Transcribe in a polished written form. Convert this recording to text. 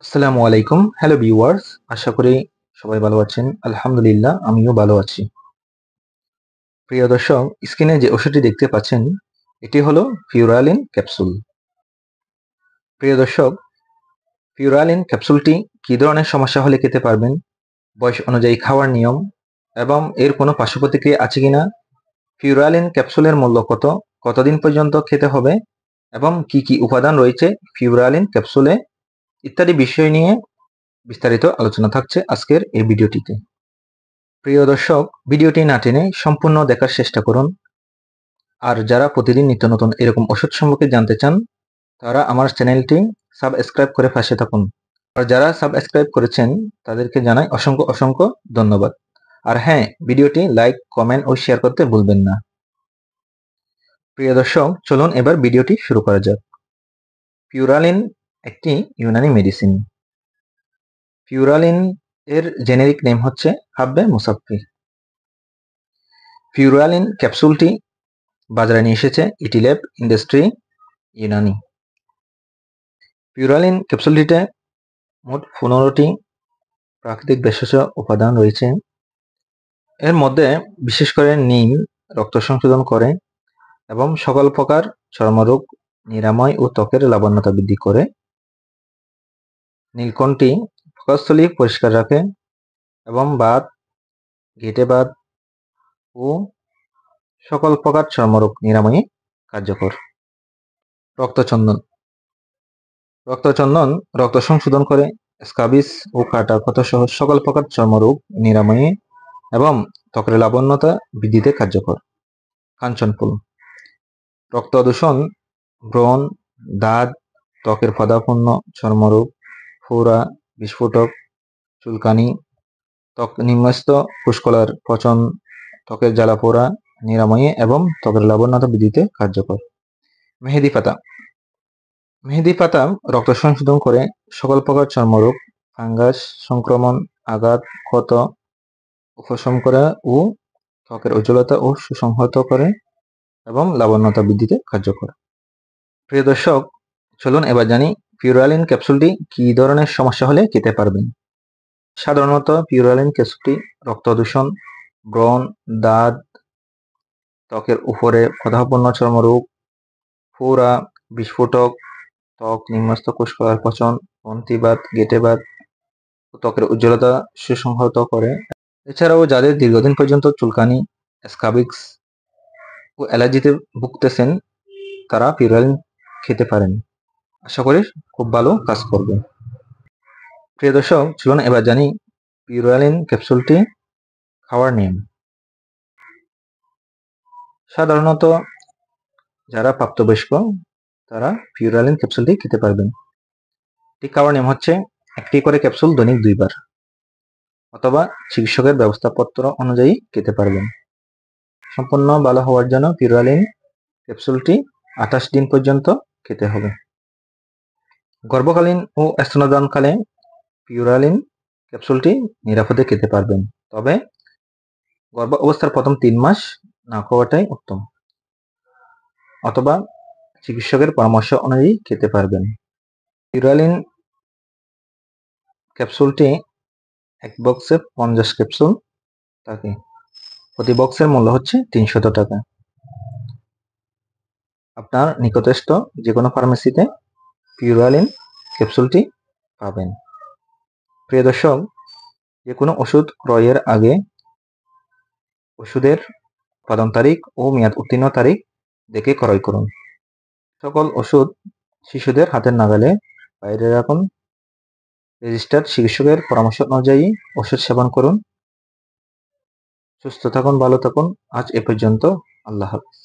আসসালামু আলাইকুম। Hello viewers, আশা করি সবাই ভালো আছেন। আলহামদুলিল্লাহ আমিও ভালো আছি। প্রিয় দর্শক, স্ক্রিনে যে ওষুধটি দেখতে পাচ্ছেন এটি হলো ফিউরালিন ক্যাপসুল। প্রিয় দর্শক, ফিউরালিন ক্যাপসুলটি কী ধরনের সমস্যা হলে খেতে পারবেন, বয়স অনুযায়ী খাওয়ার নিয়ম এবং এর কোনো পার্শ্ব প্রতিক্রিয়া আছে কিনা, ফিউরালিন ক্যাপসুলের মূল্য কত, কতদিন পর্যন্ত খেতে হবে এবং কি কি উপাদান রয়েছে ফিউরালিন ক্যাপসুলে ইত্যাদি বিষয় নিয়ে বিস্তারিত আলোচনা থাকছে আজকের এই ভিডিওটিতে। প্রিয় দর্শক, ভিডিওটি না টেনে সম্পূর্ণ দেখার চেষ্টা করুন। আর যারা প্রতিদিন নিত্য নতুন এরকম ওষুধ সম্পর্কে জানতে চান তারা আমার চ্যানেলটি সাবস্ক্রাইব করে পাশে থাকুন। আর যারা সাবস্ক্রাইব করেছেন তাদেরকে জানাই অসংখ্য অসংখ্য ধন্যবাদ। আর হ্যাঁ, ভিডিওটি লাইক, কমেন্ট ও শেয়ার করতে ভুলবেন না। প্রিয় দর্শক, চলুন এবার ভিডিওটি শুরু করা যাক। ফিউরালিন একটি ইউনানি মেডিসিন। ফিউরালিন এর জেনেরিক নেম হচ্ছে হাব্বে মুসাফফি। ফিউরালিন ক্যাপসুলটি বাজারে নিয়ে এসেছে ইটিল্যাব ইন্ডাস্ট্রি ইউনানি। ফিউরালিন ক্যাপসুলটিতে মোট 15টি প্রাকৃতিক ভেষজ উপাদান রয়েছে। এর মধ্যে বিশেষ করে নিম রক্ত সংশোধন করে এবং সকল প্রকার চর্মরোগ নিরাময় ও ত্বকের লাবণ্যতা বৃদ্ধি করে। নীলকণ্ঠী প্রকোষ্ঠলী পরিষ্কার রাখে এবং বাত, গেঁটে বাত ও সকল প্রকার চর্মরোগ নিরাময়ে কার্যকর। রক্তচন্দন রক্ত সংশোধন করে, স্কাবিস ও কাটা ক্ষত সহ সকল প্রকার চর্মরোগ নিরাময়ে এবং ত্বকের লাবণ্যতা বৃদ্ধিতে কার্যকর। কাঞ্চনফুল রক্ত দূষণ, ব্রণ, দাঁত, ত্বকের ফোঁদাপূর্ণ চর্মরোগ, ফোড়া, বিস্ফোটক, চুলকানি, ত্বক নিম্নস্থ পুষ্কলার পচন, ত্বকের জ্বালাপোড়া নিরাময়ে এবং ত্বকের লাবণ্যতা বৃদ্ধিতে কার্যকর। মেহেদি পাতা রক্ত সংশোধন করে, সকল প্রকার চর্মরোগ, ফাঙ্গাস, সংক্রমণ, আঘাত, ক্ষত উপশম করে ও ত্বকের উজ্জ্বলতা ও সুসংহত করে এবং লাবণ্যতা বৃদ্ধিতে কার্যকর। প্রিয় দর্শক, চলুন এবার জানি ফিউরালিন ক্যাপসুলটি কী ধরনের সমস্যা হলে খেতে পারবেন। সাধারণত ফিউরালিন ক্যাপসুলটি রক্ত দূষণ, ব্রণ, দাঁত, ত্বকের উপরে ফোঁদাপূর্ণ চর্মরোগ, ফোড়া, বিস্ফোটক, ত্বক নিম্নস্থ কোষকলার পচন, গ্রন্থিবাত, গেঁটেবাত ও ত্বকের উজ্জ্বলতা সুসংহত করে। এছাড়াও যাদের দীর্ঘদিন পর্যন্ত চুলকানি, স্কাবিক্স ও অ্যালার্জিতে ভুগতেছেন তারা ফিউরালিন খেতে পারেন। আশা করি খুব ভালো কাজ করবে। প্রিয় দর্শক, চলুন এবার জানি ফিউরালিন ক্যাপসুলটি খাওয়ার নিয়ম। সাধারণত যারা প্রাপ্তবয়স্ক তারা ফিউরালিন ক্যাপসুলটি খেতে পারবেন। ঠিক খাওয়ার নিয়ম হচ্ছে একটি করে ক্যাপসুল দৈনিক 2 বার অথবা চিকিৎসকের ব্যবস্থাপত্র অনুযায়ী খেতে পারবেন। সম্পূর্ণ ভালো হওয়ার জন্য ফিউরালিন ক্যাপসুলটি 28 দিন পর্যন্ত খেতে হবে। গর্ভকালীন ও স্তন্যদানকালে ফিউরালিন ক্যাপসুলটি নিরাপদে খেতে পারবেন, তবে গর্ভ অবস্থার প্রথম 3 মাস না খাওয়াটাই উত্তম, অথবা চিকিৎসকের পরামর্শ অনুযায়ী খেতে পারবেন। ফিউরালিন ক্যাপসুলটি এক বক্সে 50 ক্যাপসুল থাকে। প্রতি বক্সের মূল্য হচ্ছে 300 টাকা। আপনার নিকটস্থ যে কোনো ফার্মেসিতে ফিউরালিন ক্যাপসুলটি পাবেন। প্রিয় দর্শক, যে কোনো ওষুধ ক্রয়ের আগে ওষুধের উৎপাদন তারিখ ও মেয়াদ উত্তীর্ণ তারিখ দেখে ক্রয় করুন। সকল ওষুধ শিশুদের হাতের নাগালে বাইরে রাখুন। রেজিস্টার্ড চিকিৎসকের পরামর্শ অনুযায়ী ওষুধ সেবন করুন। সুস্থ থাকুন, ভালো থাকুন। আজ এ পর্যন্ত। আল্লাহ হাফেজ।